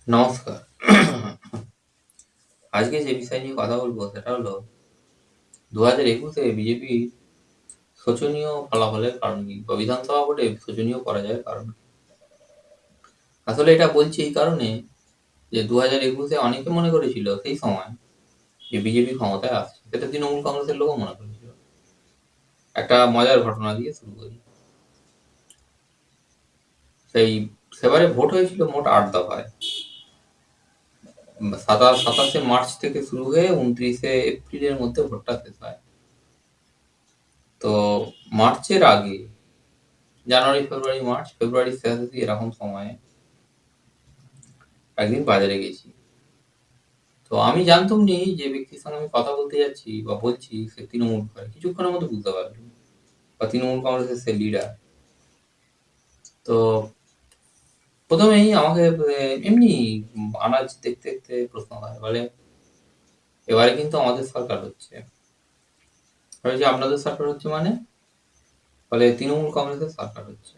নমস্কার। আজকে যে বিষয় নিয়ে কথা বলবো সেটা হলো ২০২১-এ বিজেপির শোচনীয় ফলাফলের কারণ কি? বা বিধানসভা ভোটে শোচনীয় পরাজয়ের কারণ কি? আসলে এটা বলছি এই কারণে যে ২০২১-এ অনেকে মনে করেছিল সেই সময় যে বিজেপি ক্ষমতায় আসছে। সেটা তৃণমূল কংগ্রেসের লোকও মনে করেছিল। একটা মজার ঘটনা দিয়ে শুরু করি। সেই সেবারে ভোট হয়েছিল মোট ৮ দফায়। ২৭শে মার্চ থেকে শুরু হয়ে ২৯শে এপ্রিলের মধ্যে ভোটটা শেষ হয়। তো মার্চের আগে জানুয়ারি, ফেব্রুয়ারি, মার্চ, ফেব্রুয়ারির শেষাশেষি এরকম সময়ে একদিন বাজারে গেছি। তো আমি জানতাম নি যে ব্যক্তির সঙ্গে আমি কথা বলতে যাচ্ছি বা বলছি সে তৃণমূল করে। কিছুক্ষণের মধ্যে বুঝতে পারলাম। বা তৃণমূল কংগ্রেসের সে লিডার। তো ১ম এই আমাকে এমনি আনাজ দেখতে, দেখতে প্রশ্ন হয়। বলে, "এবারে কিন্তু আমাদের সরকার হচ্ছে।" আমি বলছি, "আপনাদের সরকার হচ্ছে মানে?" বলে, "তৃণমূল কংগ্রেসের সরকার হচ্ছে।"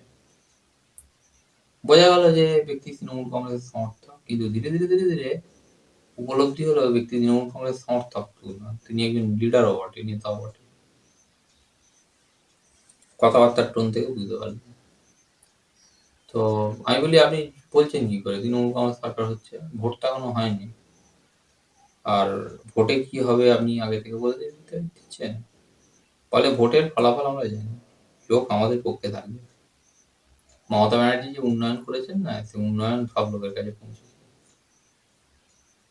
বোঝা গেল যে ব্যক্তি তৃণমূল কংগ্রেসের সমর্থক। কিন্তু ধীরে, ধীরে, ধীরে, ধীরে উপলব্ধি হলো ব্যক্তি তৃণমূল কংগ্রেস সমর্থক শুধু না, তিনি একজন লিডারও বটে, নেতাও বটে। কথাবার্তার টোন থেকে বুঝতে পারলাম। তো আমি বলি, "আপনি বলছেন কি করে? তৃণমূল কংগ্রেস সরকার হচ্ছে। ভোট তো এখনো হয়নি। আর ভোটে কি হবে আপনি আগে থেকে বলে দিতে দিচ্ছেন?" বলে, "ভোটের ফলাফল আমরা জানি। লোক আমাদের পক্ষে থাকবে। মমতা ব্যানার্জি যে উন্নয়ন করেছেন না, সে উন্নয়ন সব লোকের কাছে পৌঁছেছে।"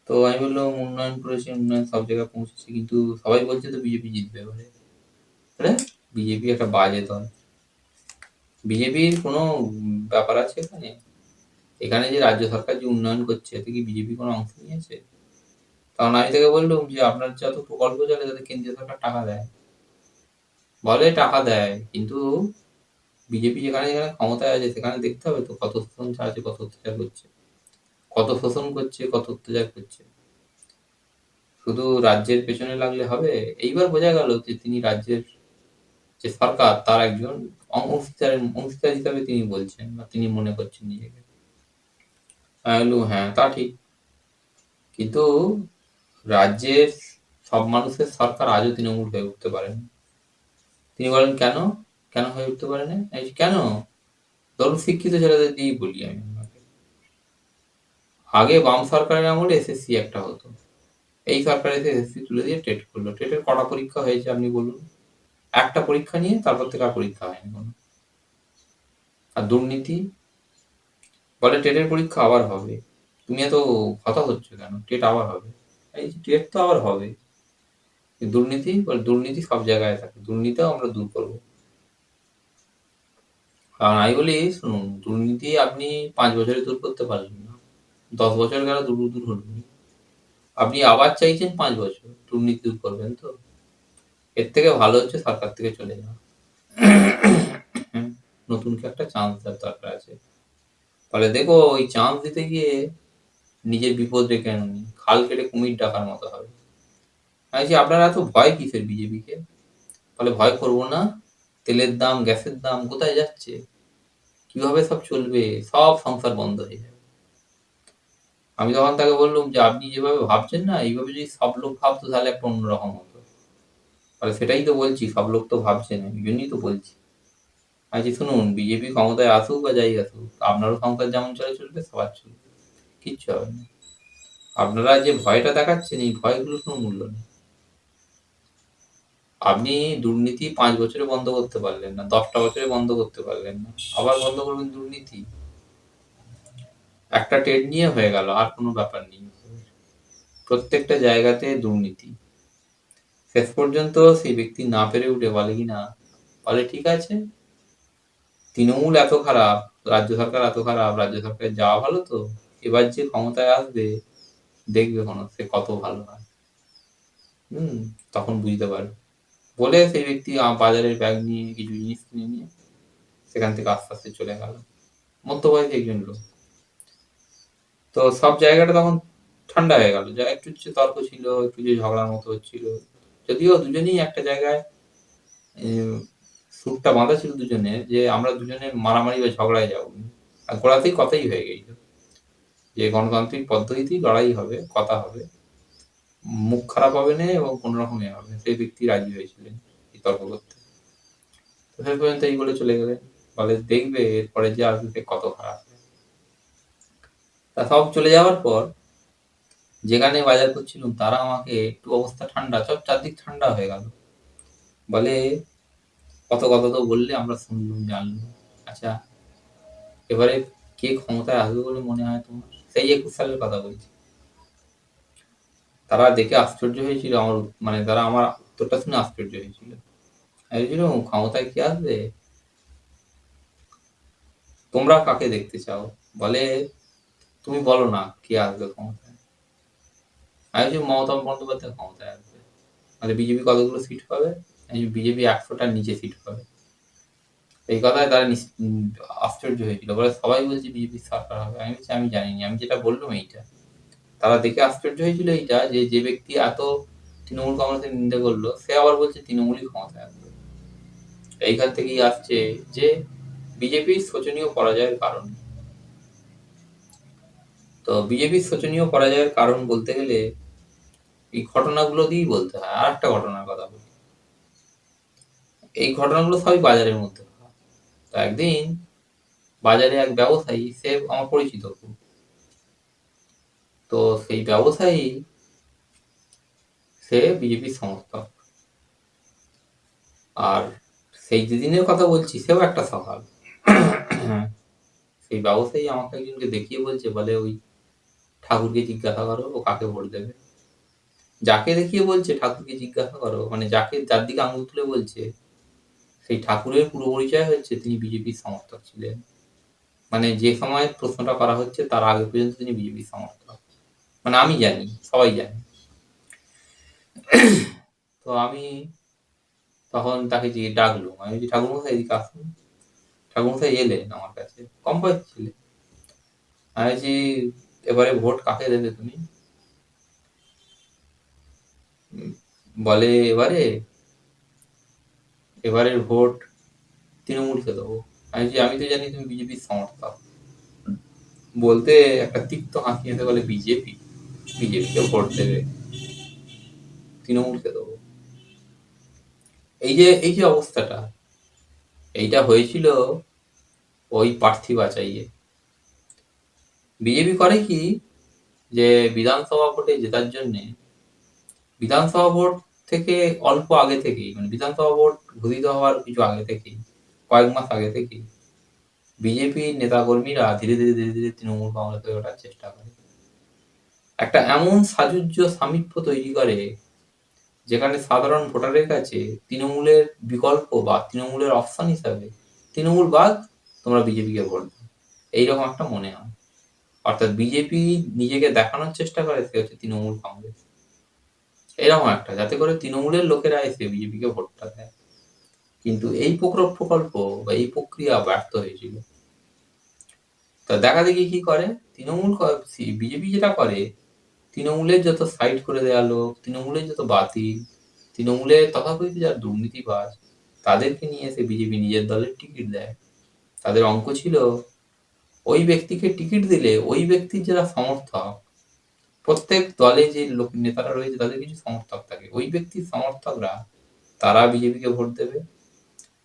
তো আমি বললাম, "উন্নয়ন করেছেন, উন্নয়ন সব জায়গায় পৌঁছেছে। কিন্তু সবাই বলছে তো বিজেপি জিতবে বলে।" বলে, "বিজেপি একটা বাজে দল। বিজেপির কোনো ব্যাপার আছে এখানে? এখানে যে রাজ্য সরকার যে উন্নয়ন করছে এতে কি বিজেপি কোনো অংশ নিয়েছে?" তখন আমি তাকে বললুম যে, "আপনার যত প্রকল্প চলে তাতে কেন্দ্রীয় সরকার টাকা দেয়।" বলে, "টাকা দেয়। কিন্তু বিজেপি যেখানে, যেখানে ক্ষমতায় আছে সেখানে দেখতে হবে তো কত শোষণ চালাচ্ছে, কত অত্যাচার করছে। কত শোষণ করছে, কত অত্যাচার করছে। শুধু রাজ্যের পেছনে লাগলে হবে?" এইবার বোঝা গেল যে তিনি রাজ্যের যে সরকার তার একজন অংশীদার হিসাবে তিনি বলছেন বা তিনি মনে করছেন নিজেকে। আমি বললুম, "হ্যাঁ, তা ঠিক। কিন্তু রাজ্যের সব মানুষের সরকার আজও তৃণমূল হয়ে উঠতে পারেনি।" তিনি বলেন, "কেন? কেন হয়ে উঠতে পারেনি?" আমি বলছি, "কেন? ধরুন শিক্ষিত ছেলেদের দিয়েই বলি আমি আপনাকে। আগে বাম সরকারের আমলে এসএসসি একটা হতো। এই সরকার এসে এসএসসি তুলে দিয়ে টেট করল। টেটের কটা পরীক্ষা হয়েছে আপনি বলুন? একটা পরীক্ষা নিয়ে তারপর থেকে আর পরীক্ষা হয়নি কোনো। আর দুর্নীতি? বলে টেটের পরীক্ষা আবার হবে। তুমি এত হতাশ হচ্ছ কেন? টেট আবার হবে। এই টেট তো আবার হবে। দুর্নীতি? বলে দুর্নীতি সব জায়গায় থাকে। দুর্নীতিও আমরা দূর করব। কারণ আমি বলি, শুনুন, দুর্নীতি আপনি ৫ বছরে দূর করতে পারলেন না। ১০ বছর গেল দূর হলো নি। আপনি আবার চাইছেন ৫ বছর দুর্নীতি দূর করবেন তো? এর থেকে ভালো হচ্ছে সরকার থেকে চলে যাওয়া। নতুনকে একটা চান্স দেওয়ার দরকার আছে। ফলে দেখো ওই চান্স দিতে গিয়ে নিজের বিপদ ডেকে আনোনি। খাল কেটে কুমির ডাকার মতো হবে। আমি বলছি, "আপনারা এত ভয় কিসের বিজেপিকে?" বলে, "ভয় করব না। তেলের দাম, গ্যাসের দাম কোথায় যাচ্ছে? কিভাবে সব চলবে? সব সংসার বন্ধ হয়ে যাবে।" আমি তখন তাকে বললুম যে, "আপনি যেভাবে ভাবছেন না, এইভাবে যদি সব লোক ভাবতো তাহলে একটা অন্যরকম হতো।" বলে, "সেটাই তো বলছি, সব লোক তো ভাবছে না। এই জন্যই তো বলছি।" আমি বলছি, "শুনুন, বিজেপি ক্ষমতায় আসুক বা যাই আসুক, আপনারও সংসার যেমন চলে চলবে, সবার চলবে। কিচ্ছু হবে না। আপনারা যে ভয়টা দেখাচ্ছেন, এই ভয়গুলোর কোনো মূল্য নেই। আপনি দুর্নীতি ৫ বছরে বন্ধ করতে পারলেন না, ১০টা বছরে বন্ধ করতে পারলেন না। আবার বন্ধ করবেন দুর্নীতি? একটা টেট নিয়ে হয়ে গেল, আর কোনো ব্যাপার নেই। প্রত্যেকটা জায়গাতে দুর্নীতি। শেষ পর্যন্ত সেই ব্যক্তি না পেরে উঠে বলে কিনা, বলে, "ঠিক আছে, তৃণমূল এত খারাপ, রাজ্য সরকার এত খারাপ, রাজ্য সরকারের যাওয়া ভালো তো? এবার যে ক্ষমতায় আসবে দেখবে সে কত ভালো হয়। হুম, তখন বুঝতে পারবে।" বলে সেই ব্যক্তি বাজারের ব্যাগ নিয়ে কিছু জিনিস কিনে নিয়ে সেখান থেকে আস্তে, আস্তে চলে গেল। মধ্যবয়সী একজন লোক। তো সব জায়গাটা তখন ঠান্ডা হয়ে গেল। একটু যে তর্ক ছিল, একটু যে ঝগড়ার মতো হচ্ছিল। যদিও দুজনেই একটা জায়গায় এ সুরটা বাঁধা ছিল দুজনের যে আমরা দুজনে মারামারি বা ঝগড়ায় যাবো। আর গোড়াতেই কথাই হয়ে গেছিল। যে গণতান্ত্রিক পদ্ধতিতেই লড়াই হবে, কথা হবে, মুখ খারাপ হবে না এবং কোনো রকম এ হবে না। সেই ব্যক্তি রাজি হয়েছিলেন এই তর্ক করতে। তো শেষ পর্যন্ত এই বলে চলে গেলেন। বলে দেখবে এরপরে যে আসবে সে কত খারাপ। তা সব চলে যাওয়ার পর যেখানে বাজার করছিলাম তারা আমাকে একটু অবস্থা ঠান্ডা, সব চারদিক ঠান্ডা হয়ে গেল। বলে কত কথা তো বললে, আমরা শুনলুম জানলুম। আচ্ছা, এবারে কে ক্ষমতায় আসবে বলে মনে হয় তোমার? সেই ২১ সালের কথা বলছি। তারা দেখে আশ্চর্য হয়েছিল আমার, মানে তারা আমার উত্তরটা শুনে আশ্চর্য হয়েছিল। আমি বলছিলাম, ক্ষমতায় কে আসবে? তোমরা কাকে দেখতে চাও? বলে তুমি বলো না কে আসবে ক্ষমতায়। আমি বলছি মমতা বন্দ্যোপাধ্যায় ক্ষমতায় আসবে। মানে বিজেপি কতগুলো সিট পাবে? বিজেপি ১০০টার নিচে সিট পাবে। এই কথায় তারা আশ্চর্য হয়েছিল। বলে সবাই বলছে বিজেপির সরকার হবে। আমি বলছি আমি জানিনি, আমি যেটা বললাম এইটা। তারা দেখে আশ্চর্য হয়েছিল এইটা, যে যে ব্যক্তি এত তৃণমূল কংগ্রেসের নিন্দা করলো সে আবার বলছে তৃণমূলই ক্ষমতায় আসবে। এইখান থেকেই আসছে যে বিজেপির শোচনীয় পরাজয়ের কারণ। তো বিজেপির শোচনীয় পরাজয়ের কারণ বলতে গেলে এই ঘটনাগুলো দিয়েই বলতে হয়। আর একটা ঘটনার কথা বলি। এই ঘটনাগুলো সবই বাজারের মধ্যে হয়। তো একদিন বাজারে এক ব্যবসায়ী, সে আমার পরিচিত খুব। তো সেই ব্যবসায়ী সে বিজেপির সমর্থক। আর সেই যেদিনের কথা বলছি সেও একটা সকাল সেই ব্যবসায়ী আমাকে একজনকে দেখিয়ে বলছে, বলে ওই ঠাকুরকে জিজ্ঞাসা করো ও কাকে ভোট দেবে। যাকে দেখিয়ে বলছে ঠাকুরকে জিজ্ঞাসা করো, মানে যার দিকে আঙুল তুলে বলছে, সেই ঠাকুরের পুরো পরিচয় হচ্ছে তিনি বিজেপির সমর্থক ছিলেন। মানে যে সময় প্রশ্নটা করা হচ্ছে তার আগে পর্যন্ত তিনি বিজেপির সমর্থক। মানে আমি জানি, সবাই জানে। তো আমি তখন তাকে ডাকলুম। আমি বলছি ঠাকুরমশাই এদিকে আসুন। ঠাকুরমশাই এলেন আমার কাছে, কম বয়স ছিলেন। আমি বলছি এবারে ভোট কাকে দেবে তুমি? বলে এবারের ভোট তৃণমূলকে দেবো। আমি বলছি আমি তো জানি তুমি বিজেপির সমর্থক। বলতে একটা তিক্ত হাসি হেসে বলে বিজেপিকে ভোট দেবে, তৃণমূলকে দেবো। এই যে অবস্থাটা, এইটা হয়েছিল ওই প্রার্থী বাছাইয়ে। বিজেপি করে কি, যে বিধানসভা ভোটে জেতার জন্যে বিধানসভা ভোট থেকে অল্প আগে থেকেই, মানে বিধানসভা ভোট ঘোষিত হওয়ার কিছু আগে থেকেই, কয়েক মাস আগে থেকেই বিজেপির নেতাকর্মীরা ধীরে ধীরে ধীরে ধীরে তৃণমূল কংগ্রেসে ওঠার চেষ্টা করে। একটা এমন সাযুজ্য সামীপ্য তৈরি করে যেখানে সাধারণ ভোটারের কাছে তৃণমূলের বিকল্প বা তৃণমূলের অপশন হিসাবে তৃণমূল বাদ, তোমরা বিজেপিকে ভোট দাও, এইরকম একটা মনে হয়। অর্থাৎ বিজেপি নিজেকে দেখানোর চেষ্টা করে সে হচ্ছে তৃণমূল কংগ্রেস, এরকম একটা, যাতে করে তৃণমূলের লোকেরা এসে বিজেপিকে ভোটটা দেয়। কিন্তু এই প্রকল্প বা এই প্রক্রিয়া ব্যর্থ হয়েছিল। তা দেখা দেখি কি করে বিজেপি যেটা করে, তৃণমূলের যত সাইড করে দেওয়া লোক, তৃণমূলের যত বাতিল, তৃণমূলের তথাকথিত যারা দুর্নীতিবাজ, তাদেরকে নিয়ে এসে বিজেপি নিজের দলের টিকিট দেয়। তাদের অঙ্ক ছিল ওই ব্যক্তিকে টিকিট দিলে ওই ব্যক্তির যারা সমর্থক, প্রত্যেক দলে যে লোক নেতারা রয়েছে তাদের কিছু সমর্থক থাকে, ওই ব্যক্তির সমর্থকরা তারা বিজেপিকে ভোট দেবে,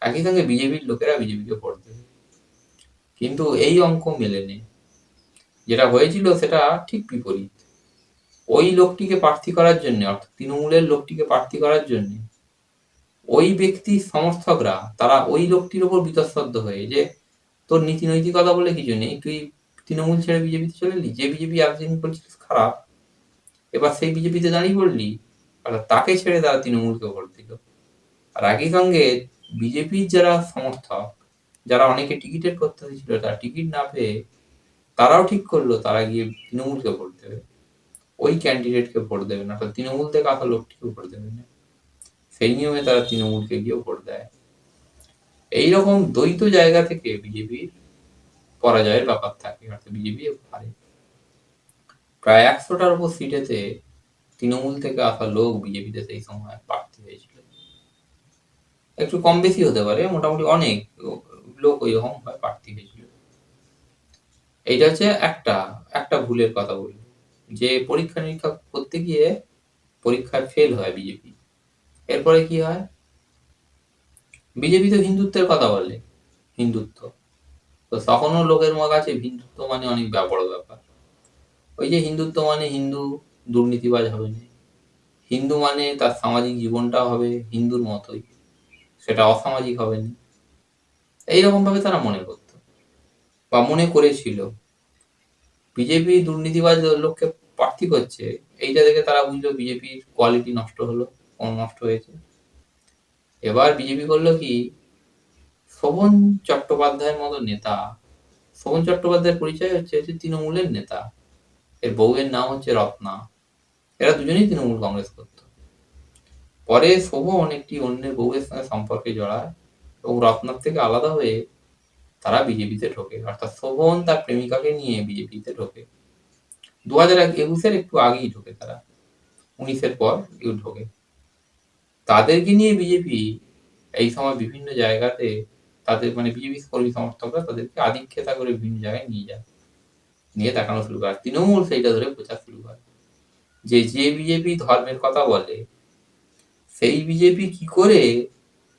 একই সঙ্গে বিজেপির লোকেরা বিজেপিকে ভোট দেবে। কিন্তু এই অঙ্ক মেলেনি। যেটা হয়েছিল সেটা ঠিক বিপরীত। ওই লোকটিকে প্রার্থী করার জন্য, অর্থাৎ তৃণমূলের লোকটিকে প্রার্থী করার জন্য ওই ব্যক্তির সমর্থকরা তারা ওই লোকটির ওপর বীতশ্রদ্ধ হয়ে, যে তোর নীতি নৈতিকতা বলে কিছু নেই, তুই তৃণমূল ছেড়ে বিজেপিতে চলে এলি, যে বিজেপি এতদিন বলছিস খারাপ, এবার সেই বিজেপিতে দাঁড়িয়ে পড়লি। অর্থাৎ তাকে ছেড়ে তারা তৃণমূলকে ভোট দিল। আর একই সঙ্গে বিজেপির যারা সমর্থক, যারা অনেকে টিকিটের প্রত্যাশী ছিল, তারা টিকিট না পেয়ে তারাও ঠিক করলো তারা গিয়ে তৃণমূলকে ভোট দেবে, ওই ক্যান্ডিডেটকে ভোট দেবে না, তৃণমূল থেকে আসা লোকটিকে ভোট দেবে না। সেই নিয়মে তারা তৃণমূলকে গিয়ে ভোট দেয়। এইরকম দ্বৈত জায়গা থেকে বিজেপির পরাজয়ের ব্যাপার থাকে, অর্থাৎ বিজেপি হারে। প্রায় ১০০টার উপর সিটেতে তৃণমূল থেকে আসা লোক বিজেপিতে সেই সময় প্রার্থী হয়েছিল। একটু কম বেশি হতে পারে, মোটামুটি অনেক লোক ওই রকম প্রার্থী হয়েছিল। এইটা হচ্ছে একটা ভুলের কথা বলি, যে পরীক্ষা নিরীক্ষা করতে গিয়ে পরীক্ষায় ফেল হয় বিজেপি। এরপরে কি হয়? বিজেপি তো হিন্দুত্বের কথা বলে, হিন্দুত্ব। তো তখনও লোকের কাছে হিন্দুত্ব মানে অনেক বড় ব্যাপার। ওই যে হিন্দুত্ব মানে হিন্দু দুর্নীতিবাজ হবে না, হিন্দু মানে তার সামাজিক জীবনটাও হবে হিন্দুর মতোই, সেটা অসামাজিক হবে না, এইরকম ভাবে তারা মনে করত বা মনে করেছিল। বিজেপি দুর্নীতিবাজ লোককে প্রার্থী করছে, এইটা দেখে তারা বুঝলো বিজেপির কোয়ালিটি নষ্ট হলো, নষ্ট হয়েছে। এবার বিজেপি করলো কি, শোভন চট্টোপাধ্যায়ের মতো নেতা, শোভন চট্টোপাধ্যায়ের পরিচয় হচ্ছে তৃণমূলের নেতা, এর বউয়ের নাম হচ্ছে রত্না, এরা দুজনেই তৃণমূল কংগ্রেস করত। পরে শোভন একটি অন্যের বউয়ের সঙ্গে সম্পর্কে জড়ায় এবং রত্নার থেকে আলাদা হয়ে তারা বিজেপিতে ঢোকে, অর্থাৎ শোভন তার প্রেমিকাকে নিয়ে বিজেপিতে ঢোকে। 2021-এর একটু আগেই ঢোকে তারা, 19-এর পর ঢোকে। তাদেরকে নিয়ে বিজেপি এই সময় বিভিন্ন জায়গাতে তাদের মানে বিজেপি কর্মী সমর্থকরা তাদেরকে আদিক্ষেতা করে বিভিন্ন জায়গায় নিয়ে যায়, নিয়ে দেখানো শুরু করে। তৃণমূল সেইটা ধরে প্রচার শুরু করে যে বিজেপি ধর্মের কথা বলে, সেই বিজেপি কি করে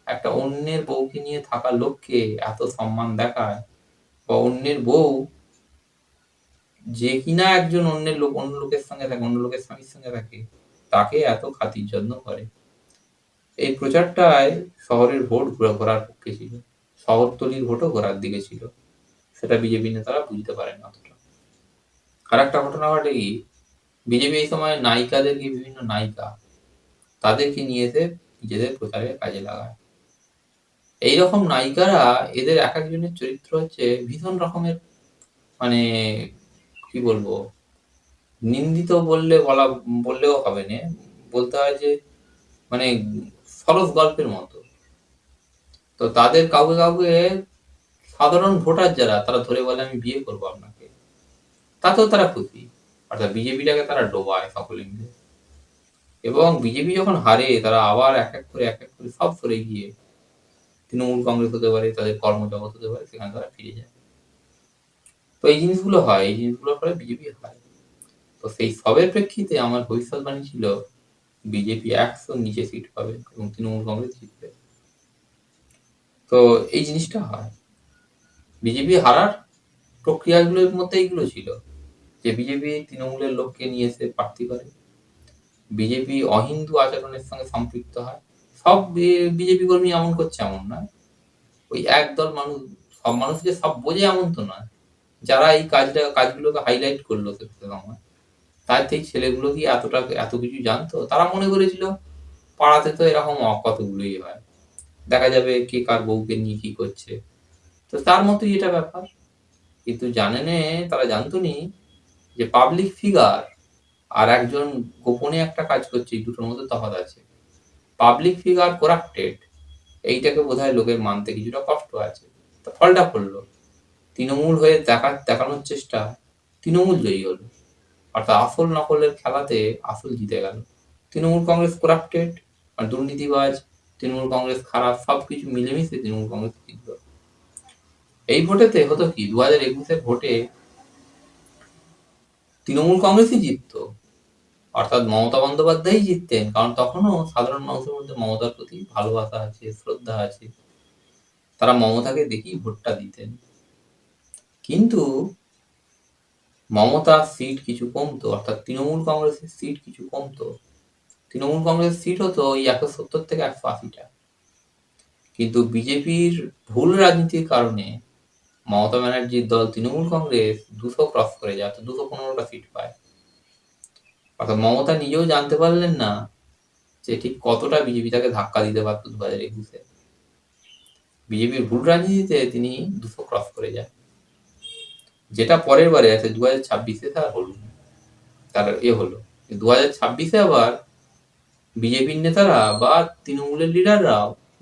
একটা অন্যের বউকে নিয়ে থাকা লোককে এত সম্মান দেখায়, বা অন্যের বউ যে কিনা একজন অন্য লোকের সঙ্গে থাকে, অন্য লোকের স্বামীর সঙ্গে থাকে, তাকে এত খাতির যত্ন করে। এই প্রচারটায় শহরের ভোট ঘোরার পক্ষে ছিল, শহরতলির ভোটও ঘোরার দিকে ছিল, সেটা বিজেপি নেতারা বুঝতে পারেন অতটা। আর একটা ঘটনা ঘটে কি, বিজেপি এই সময় নায়িকাদেরকে, বিভিন্ন নায়িকা তাদেরকে নিয়ে এসে নিজেদের প্রচারে কাজে লাগায়। এইরকম নায়িকারা, এদের এক একজনের চরিত্র হচ্ছে ভীষণ রকমের, মানে কি বলবো, নিন্দিত বললেও হবে না, বলতে হয় যে মানে সরস গল্পের মতো। তো তাদের কাউকে কাউকে সাধারণ ভোটার যারা, তারা ধরে বলে আমি বিয়ে করবো আপনাকে, তাতেও তারা খুশি। অর্থাৎ বিজেপিটাকে তারা ডোবায় সকলে মিলে। এবং বিজেপি যখন হারে, তারা আবার এক এক করে সব সরে গিয়ে তৃণমূল কংগ্রেস হতে পারে, তাদের কর্মজগৎ হতে পারে, সেখানে তারা ফিরে যায়। তো এই জিনিসগুলো হয়, এই জিনিসগুলোর ফলে বিজেপি হয়। তো সেই সবের প্রেক্ষিতে আমার ভবিষ্যৎবাণী ছিল বিজেপি 100 নিচে সিট পাবে এবং তৃণমূল কংগ্রেস জিতবে। তো এই জিনিসটা হয়, বিজেপি হারার প্রক্রিয়াগুলোর মধ্যে এইগুলো ছিল, যে বিজেপি তৃণমূলের লোককে নিয়ে এসে প্রার্থী করে, বিজেপি অহিন্দু আচরণের সঙ্গে সম্পৃক্ত হয়। সব বিজেপি কর্মী এমন করছে এমন নয়, ওই একদল মানুষ, সব মানুষ যে সব বোঝে এমন তো নয়, যারা এই কাজগুলোকে হাইলাইট করলো সে সময়, তার থেকে ছেলেগুলো কি এত কিছু জানতো? তারা মনে করেছিল পাড়াতে তো এরকম কতগুলোই হয়, দেখা যাবে কে কার বউকে নিয়ে কি করছে, তো তার মতোই এটা ব্যাপার। কিন্তু তারা জানতো নি যে পাবলিক ফিগার আর একজন গোপনে একটা কাজ করছে, এই দুটোর মধ্যে তফাৎ আছে। পাবলিক ফিগার করাপ্টেড, এইটাকে বোধহয় লোকের মানতে কিছুটা কষ্ট আছে। তো ফলটা পড়লো, তৃণমূল হয়ে দেখানোর চেষ্টা, তৃণমূল জয়ী হলো, অর্থাৎ আসল নকলের খেলাতে আসল জিতে গেল। তৃণমূল কংগ্রেস করাপ্টেড আর দুর্নীতিবাজ, তৃণমূল কংগ্রেস খারাপ, সবকিছু মিলেমিশে তৃণমূল কংগ্রেস জিতল। এই ভোটেতে হতো কি, 2021-এর ভোটে তৃণমূল কংগ্রেসই জিততো, অর্থাৎ মমতা বন্দ্যোপাধ্যায়ই জিততেন, কারণ তখনও সাধারণ মানুষের মধ্যে মমতার প্রতি ভালোবাসা আছে, শ্রদ্ধা আছে, তারা মমতাকে দেখেই ভোটটা দিতেন। কিন্তু মমতার সিট কিছু কমতো, অর্থাৎ তৃণমূল কংগ্রেসের সিট কিছু কমতো। তৃণমূল কংগ্রেসের সিট হতো ওই 170 থেকে 180টা, কিন্তু বিজেপির ভুল রাজনীতির কারণে মমতা ব্যানার্জির দল তৃণমূল কংগ্রেস 200 ক্রস করে যায়, 215টা সিট পায়। অর্থাৎ মমতা নিজেও জানতে পারলেন না যে ঠিক কতটা বিজেপি তাকে ধাক্কা দিতে পারত 2021-এ। বিজেপির ভুল রাজনীতিতে তিনি 200 ক্রস করে যায়, যেটা পরের বারে আছে 2026-এ তার হলো, তার হলো 2026-এ আবার বিজেপির নেতারা বা তৃণমূলের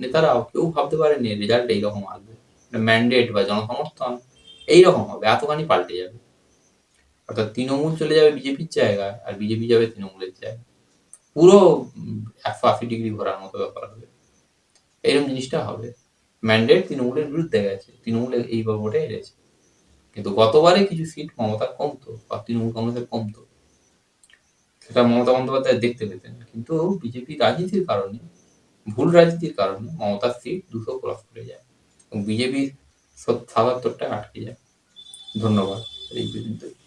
নেতারাও কেউ ভাবতে পারেনি রেজাল্ট এইরকম আসবে, ম্যান্ডেট বা জনসমর্থন এইরকম হবে, এতখানি পাল্টে যাবে। অর্থাৎ তৃণমূল চলে যাবে বিজেপির জায়গায় আর বিজেপি যাবে তৃণমূলের জায়গায়, পুরো 180 ডিগ্রি ঘোরার মতো ব্যাপার হবে। এইরকম জিনিসটা হবে, ম্যান্ডেট তৃণমূলের বিরুদ্ধে গেছে, তৃণমূল এই ভোটে হেরেছে। কিন্তু গতবারে কিছু সিট মমতার কমতো বা তৃণমূল কংগ্রেসের কমতো। সেটা মমতা বন্দ্যোপাধ্যায় দেখতে পেতেন। কিন্তু বিজেপির রাজনীতির কারণে, ভুল রাজনীতির কারণে মমতার সিট ২০০ ক্রস করে যায় এবং বিজেপির ৭৭ টায় আটকে যায়। ধন্যবাদ। এই পর্যন্তই।